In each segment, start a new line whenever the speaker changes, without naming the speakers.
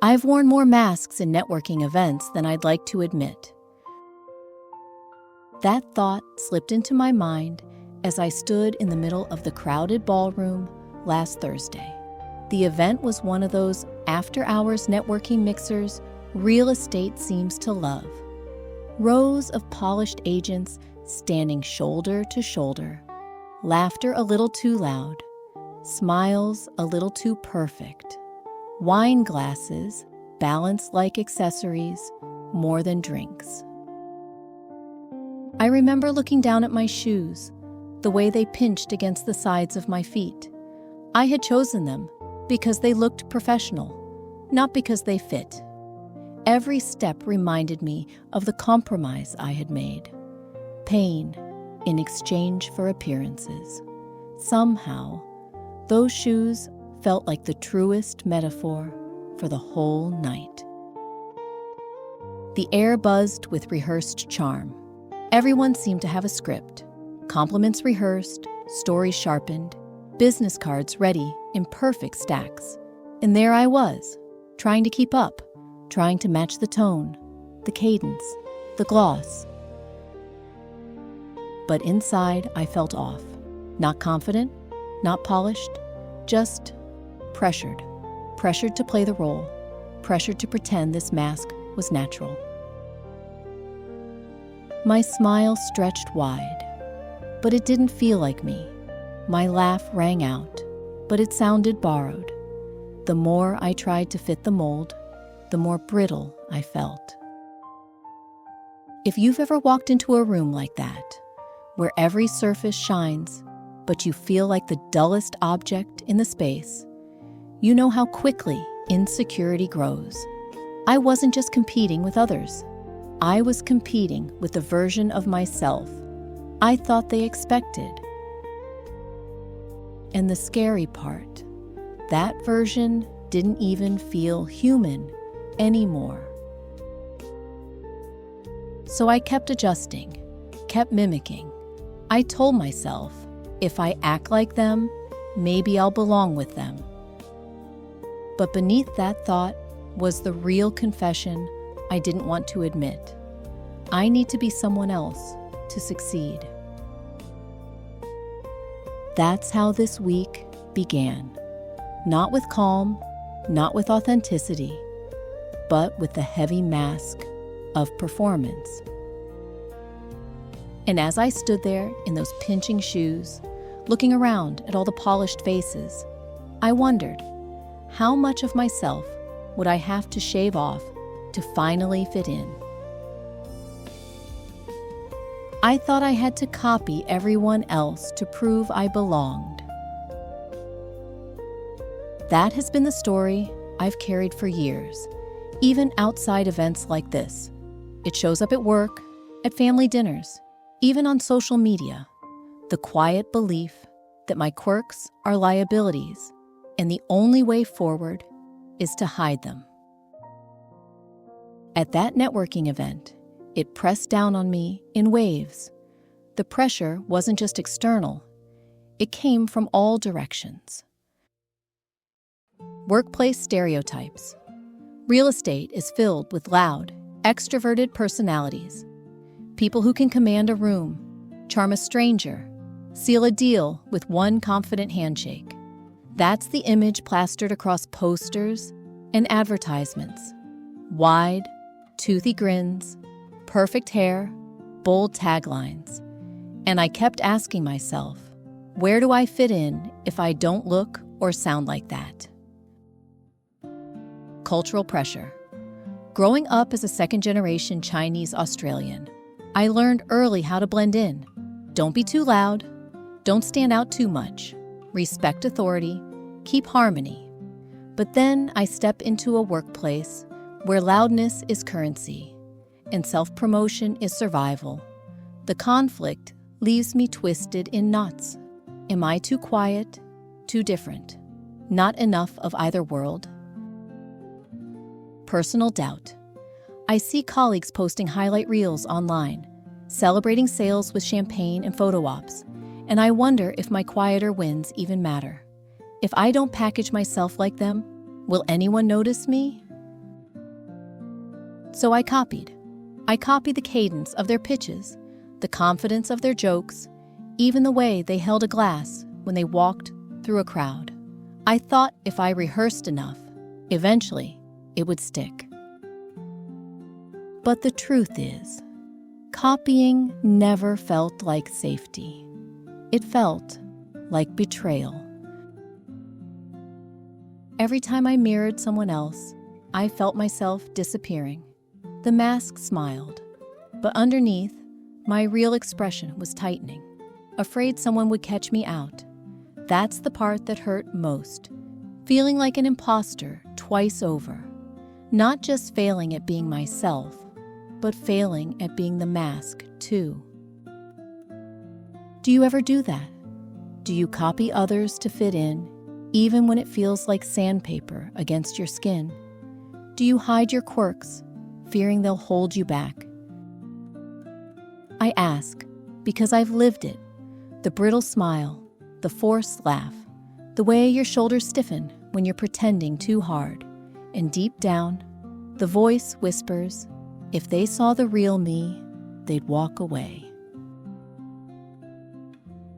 I've worn more masks in networking events than I'd like to admit. That thought slipped into my mind as I stood in the middle of the crowded ballroom last Thursday. The event was one of those after-hours networking mixers real estate seems to love. Rows of polished agents standing shoulder to shoulder, laughter a little too loud, smiles a little too perfect, wine glasses balanced like accessories more than drinks. I remember looking down at my shoes, the way they pinched against the sides of my feet. I had chosen them because they looked professional, not because they fit. Every step reminded me of the compromise I had made. Pain in exchange for appearances. Somehow, those shoes felt like the truest metaphor for the whole night. The air buzzed with rehearsed charm. Everyone seemed to have a script. Compliments rehearsed, stories sharpened, business cards ready in perfect stacks. And there I was, trying to keep up, trying to match the tone, the cadence, the gloss. But inside, I felt off. Not confident, not polished, just pressured. Pressured to play the role, pressured to pretend this mask was natural. My smile stretched wide, but it didn't feel like me. My laugh rang out, but it sounded borrowed. The more I tried to fit the mold, the more brittle I felt. If you've ever walked into a room like that, where every surface shines, but you feel like the dullest object in the space, you know how quickly insecurity grows. I wasn't just competing with others. I was competing with the version of myself I thought they expected. And the scary part, that version didn't even feel human anymore. So I kept adjusting, kept mimicking. I told myself, if I act like them, maybe I'll belong with them. But beneath that thought was the real confession I didn't want to admit. I need to be someone else to succeed. That's how this week began. Not with calm, not with authenticity, but with the heavy mask of performance. And as I stood there in those pinching shoes, looking around at all the polished faces, I wondered, how much of myself would I have to shave off to finally fit in? I thought I had to copy everyone else to prove I belonged. That has been the story I've carried for years, even outside events like this. It shows up at work, at family dinners, even on social media. The quiet belief that my quirks are liabilities, and the only way forward is to hide them. At that networking event, it pressed down on me in waves. The pressure wasn't just external, it came from all directions. Workplace stereotypes. Real estate is filled with loud, extroverted personalities. People who can command a room, charm a stranger, seal a deal with one confident handshake. That's the image plastered across posters and advertisements. Wide, toothy grins, perfect hair, bold taglines. And I kept asking myself, where do I fit in if I don't look or sound like that? Cultural pressure. Growing up as a second-generation Chinese Australian, I learned early how to blend in. Don't be too loud. Don't stand out too much. Respect authority. Keep harmony. But then I step into a workplace where loudness is currency and self-promotion is survival. The conflict leaves me twisted in knots. Am I too quiet? Too different? Not enough of either world? Personal doubt. I see colleagues posting highlight reels online, celebrating sales with champagne and photo ops, and I wonder if my quieter wins even matter. If I don't package myself like them, will anyone notice me? So I copied. I copied the cadence of their pitches, the confidence of their jokes, even the way they held a glass when they walked through a crowd. I thought if I rehearsed enough, eventually it would stick. But the truth is, copying never felt like safety. It felt like betrayal. Every time I mirrored someone else, I felt myself disappearing. The mask smiled, but underneath, my real expression was tightening, afraid someone would catch me out. That's the part that hurt most, feeling like an imposter twice over. Not just failing at being myself, but failing at being the mask too. Do you ever do that? Do you copy others to fit in, even when it feels like sandpaper against your skin? Do you hide your quirks, fearing they'll hold you back? I ask because I've lived it. The brittle smile, the forced laugh, the way your shoulders stiffen when you're pretending too hard. And deep down, the voice whispers, if they saw the real me, they'd walk away.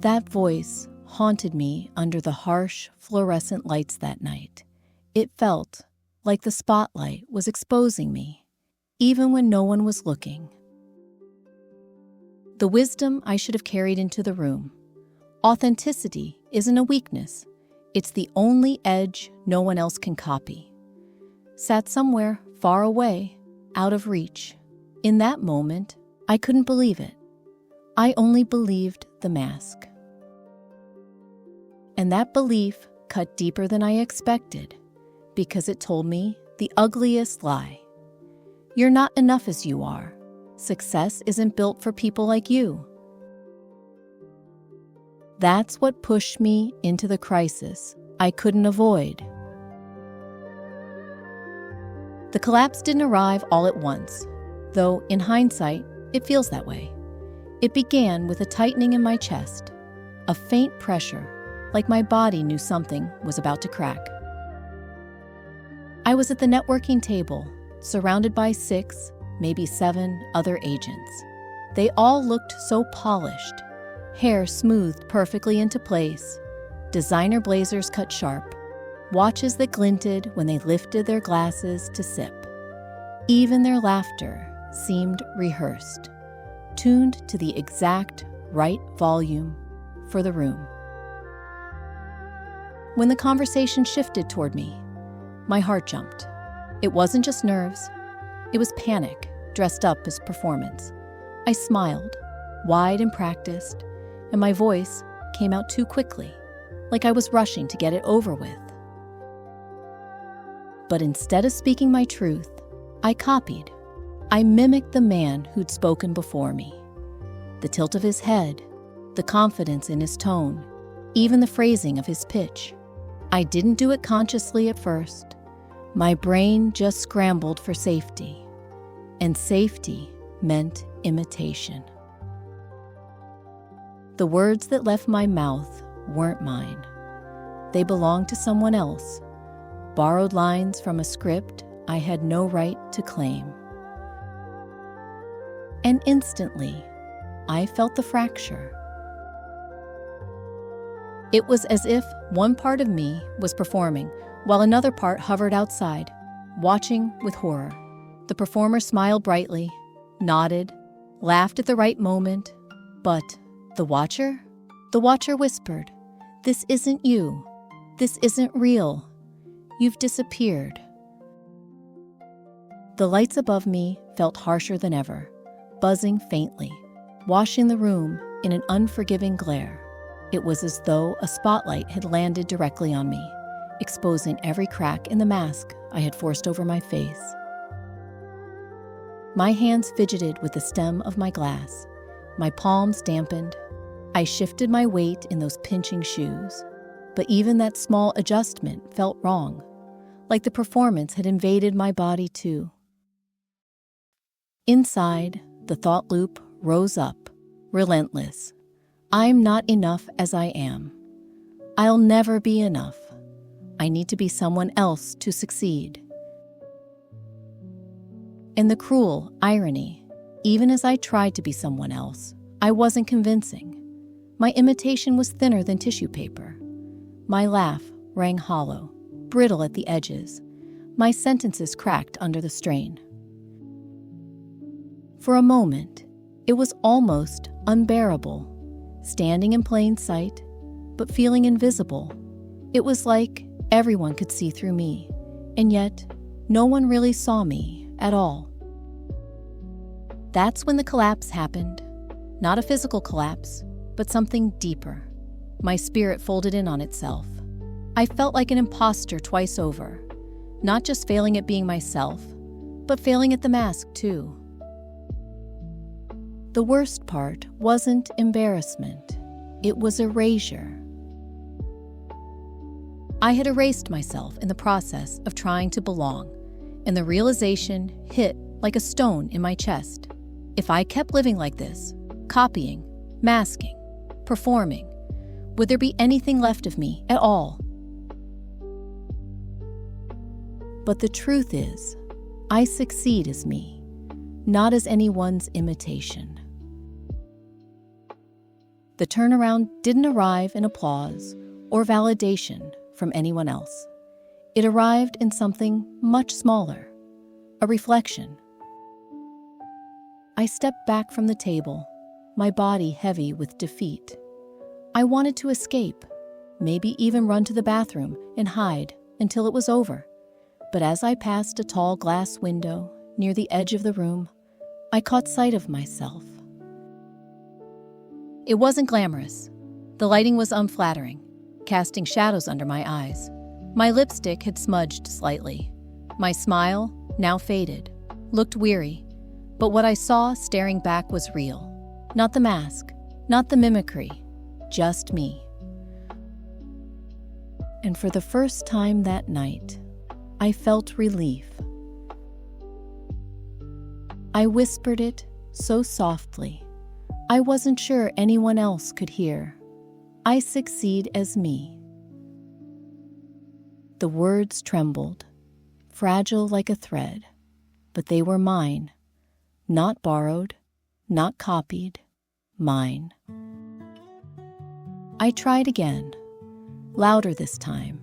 That voice haunted me under the harsh fluorescent lights that night. It felt like the spotlight was exposing me, even when no one was looking. The wisdom I should have carried into the room. Authenticity isn't a weakness. It's the only edge no one else can copy. Sat somewhere far away, out of reach. In that moment, I couldn't believe it. I only believed the mask. And that belief cut deeper than I expected, because it told me the ugliest lie. You're not enough as you are. Success isn't built for people like you. That's what pushed me into the crisis I couldn't avoid. The collapse didn't arrive all at once, though in hindsight, it feels that way. It began with a tightening in my chest, a faint pressure, like my body knew something was about to crack. I was at the networking table, surrounded by 6, maybe 7 other agents. They all looked so polished, hair smoothed perfectly into place, designer blazers cut sharp, watches that glinted when they lifted their glasses to sip. Even their laughter seemed rehearsed, tuned to the exact right volume for the room. When the conversation shifted toward me, my heart jumped. It wasn't just nerves. It was panic, dressed up as performance. I smiled, wide and practiced, and my voice came out too quickly, like I was rushing to get it over with. But instead of speaking my truth, I copied. I mimicked the man who'd spoken before me. The tilt of his head, the confidence in his tone, even the phrasing of his pitch. I didn't do it consciously at first. My brain just scrambled for safety. And safety meant imitation. The words that left my mouth weren't mine. They belonged to someone else, borrowed lines from a script I had no right to claim. And instantly, I felt the fracture. It was as if one part of me was performing, while another part hovered outside, watching with horror. The performer smiled brightly, nodded, laughed at the right moment, but the watcher? The watcher whispered, "This isn't you. This isn't real. You've disappeared." The lights above me felt harsher than ever, buzzing faintly, washing the room in an unforgiving glare. It was as though a spotlight had landed directly on me, exposing every crack in the mask I had forced over my face. My hands fidgeted with the stem of my glass. My palms dampened. I shifted my weight in those pinching shoes. But even that small adjustment felt wrong, like the performance had invaded my body too. Inside, the thought loop rose up, relentless. I'm not enough as I am. I'll never be enough. I need to be someone else to succeed. And the cruel irony, even as I tried to be someone else, I wasn't convincing. My imitation was thinner than tissue paper. My laugh rang hollow, brittle at the edges. My sentences cracked under the strain. For a moment, it was almost unbearable, standing in plain sight, but feeling invisible. It was like everyone could see through me, and yet no one really saw me at all. That's when the collapse happened. Not a physical collapse, but something deeper. My spirit folded in on itself. I felt like an imposter twice over, not just failing at being myself, but failing at the mask too. The worst part wasn't embarrassment, it was erasure. I had erased myself in the process of trying to belong, and the realization hit like a stone in my chest. If I kept living like this, copying, masking, performing, would there be anything left of me at all? But the truth is, I succeed as me, not as anyone's imitation. The turnaround didn't arrive in applause or validation from anyone else. It arrived in something much smaller, a reflection. I stepped back from the table, my body heavy with defeat. I wanted to escape, maybe even run to the bathroom and hide until it was over. But as I passed a tall glass window near the edge of the room, I caught sight of myself. It wasn't glamorous. The lighting was unflattering, casting shadows under my eyes. My lipstick had smudged slightly. My smile, now faded, looked weary. But what I saw staring back was real. Not the mask, not the mimicry, just me. And for the first time that night, I felt relief. I whispered it so softly, I wasn't sure anyone else could hear. I succeed as me. The words trembled, fragile like a thread, but they were mine, not borrowed, not copied, mine. I tried again, louder this time,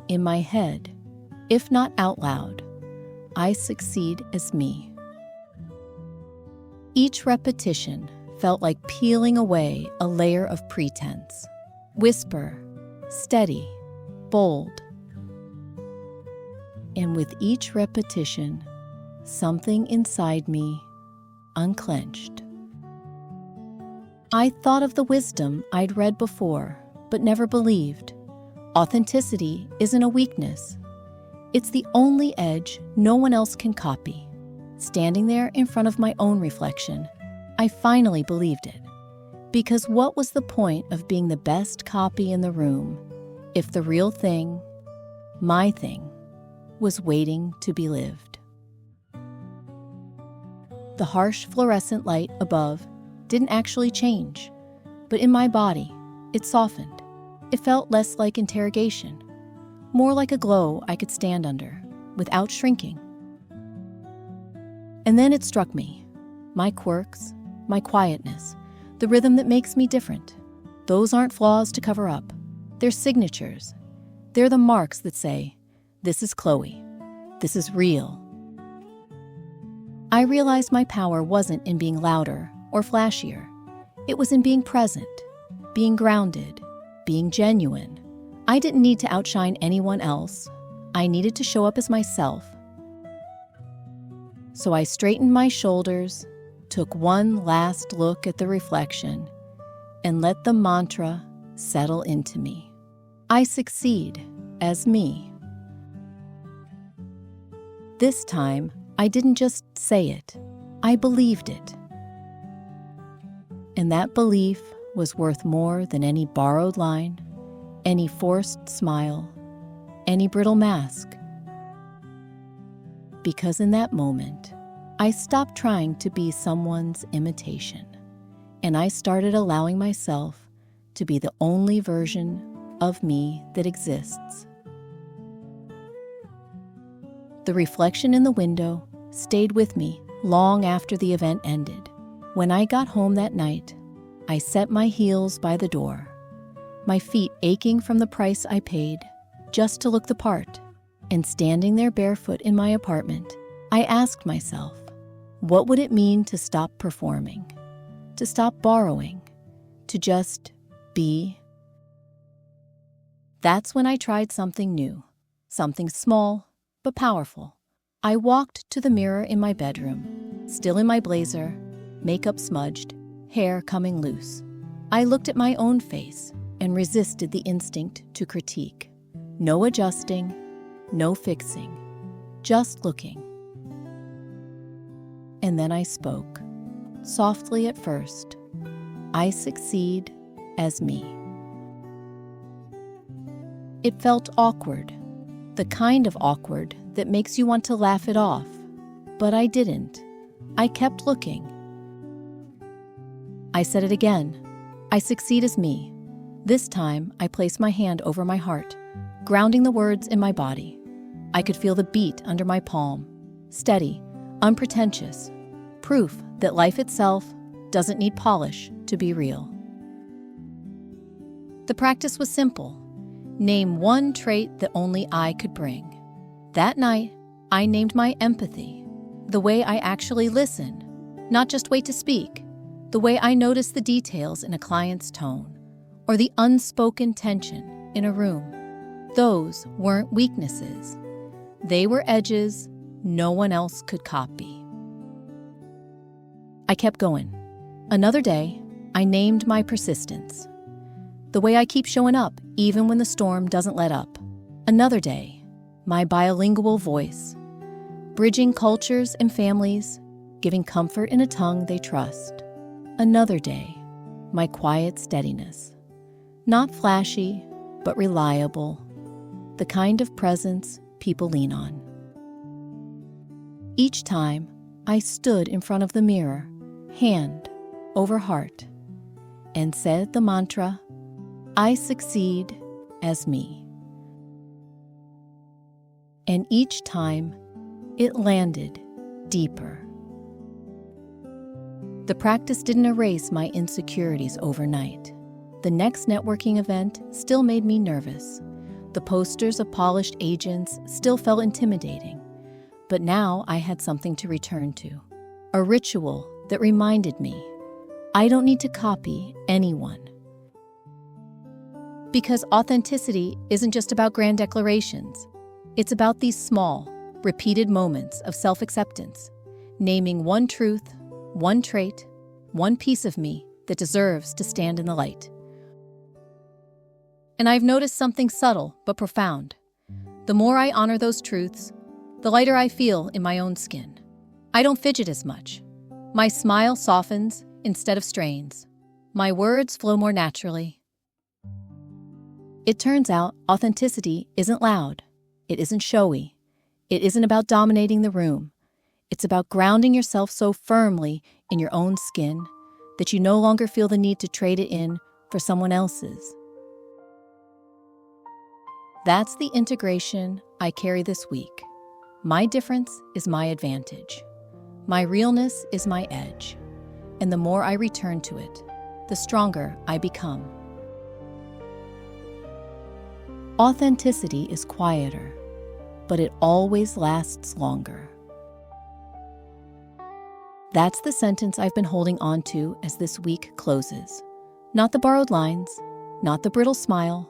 in my head, if not out loud. I succeed as me. Each repetition felt like peeling away a layer of pretense. Whisper, steady, bold. And with each repetition, something inside me unclenched. I thought of the wisdom I'd read before, but never believed. Authenticity isn't a weakness. It's the only edge no one else can copy. Standing there in front of my own reflection, I finally believed it. Because what was the point of being the best copy in the room if the real thing, my thing, was waiting to be lived? The harsh fluorescent light above didn't actually change, but in my body, it softened. It felt less like interrogation, more like a glow I could stand under without shrinking. And then it struck me, my quirks, my quietness, the rhythm that makes me different. Those aren't flaws to cover up. They're signatures. They're the marks that say, this is Chloe. This is real. I realized my power wasn't in being louder or flashier. It was in being present, being grounded, being genuine. I didn't need to outshine anyone else. I needed to show up as myself. So I straightened my shoulders, took one last look at the reflection, and let the mantra settle into me. I succeed as me. This time, I didn't just say it, I believed it. And that belief was worth more than any borrowed line, any forced smile, any brittle mask. Because in that moment, I stopped trying to be someone's imitation, and I started allowing myself to be the only version of me that exists. The reflection in the window stayed with me long after the event ended. When I got home that night, I set my heels by the door, my feet aching from the price I paid just to look the part. And standing there barefoot in my apartment, I asked myself, what would it mean to stop performing, to stop borrowing, to just be? That's when I tried something new, something small but powerful. I walked to the mirror in my bedroom, still in my blazer, makeup smudged, hair coming loose. I looked at my own face and resisted the instinct to critique. No adjusting, no fixing, just looking. And then I spoke, softly at first. I succeed as me. It felt awkward, the kind of awkward that makes you want to laugh it off. But I didn't. I kept looking. I said it again. I succeed as me. This time, I placed my hand over my heart, grounding the words in my body. I could feel the beat under my palm, steady, unpretentious, proof that life itself doesn't need polish to be real. The practice was simple. Name one trait that only I could bring. That night, I named my empathy, the way I actually listen, not just wait to speak, the way I notice the details in a client's tone, or the unspoken tension in a room. Those weren't weaknesses. They were edges no one else could copy. I kept going. Another day, I named my persistence, the way I keep showing up even when the storm doesn't let up. Another day, my bilingual voice, bridging cultures and families, giving comfort in a tongue they trust. Another day, my quiet steadiness, not flashy, but reliable, the kind of presence people lean on. Each time, I stood in front of the mirror, hand over heart, and said the mantra, I succeed as me. And each time, it landed deeper. The practice didn't erase my insecurities overnight. The next networking event still made me nervous. The posters of polished agents still felt intimidating. But now I had something to return to, a ritual that reminded me I don't need to copy anyone. Because authenticity isn't just about grand declarations. It's about these small, repeated moments of self-acceptance, naming one truth, one trait, one piece of me that deserves to stand in the light. And I've noticed something subtle but profound. The more I honor those truths, the lighter I feel in my own skin. I don't fidget as much. My smile softens instead of strains. My words flow more naturally. It turns out authenticity isn't loud. It isn't showy. It isn't about dominating the room. It's about grounding yourself so firmly in your own skin that you no longer feel the need to trade it in for someone else's. That's the integration I carry this week. My difference is my advantage. My realness is my edge. And the more I return to it, the stronger I become. Authenticity is quieter, but it always lasts longer. That's the sentence I've been holding on to as this week closes. Not the borrowed lines, not the brittle smile,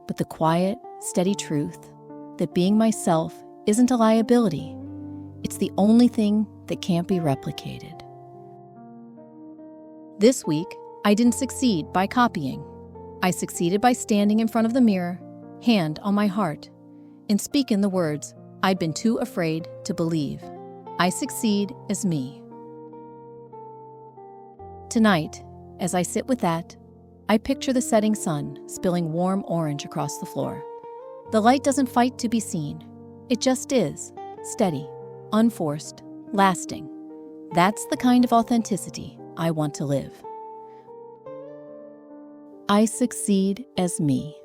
but the quiet, steady truth that being myself isn't a liability. It's the only thing that can't be replicated. This week, I didn't succeed by copying. I succeeded by standing in front of the mirror, hand on my heart, and speaking the words I'd been too afraid to believe. I succeed as me. Tonight, as I sit with that, I picture the setting sun spilling warm orange across the floor. The light doesn't fight to be seen. It just is, steady, unforced, lasting. That's the kind of authenticity I want to live. I succeed as me.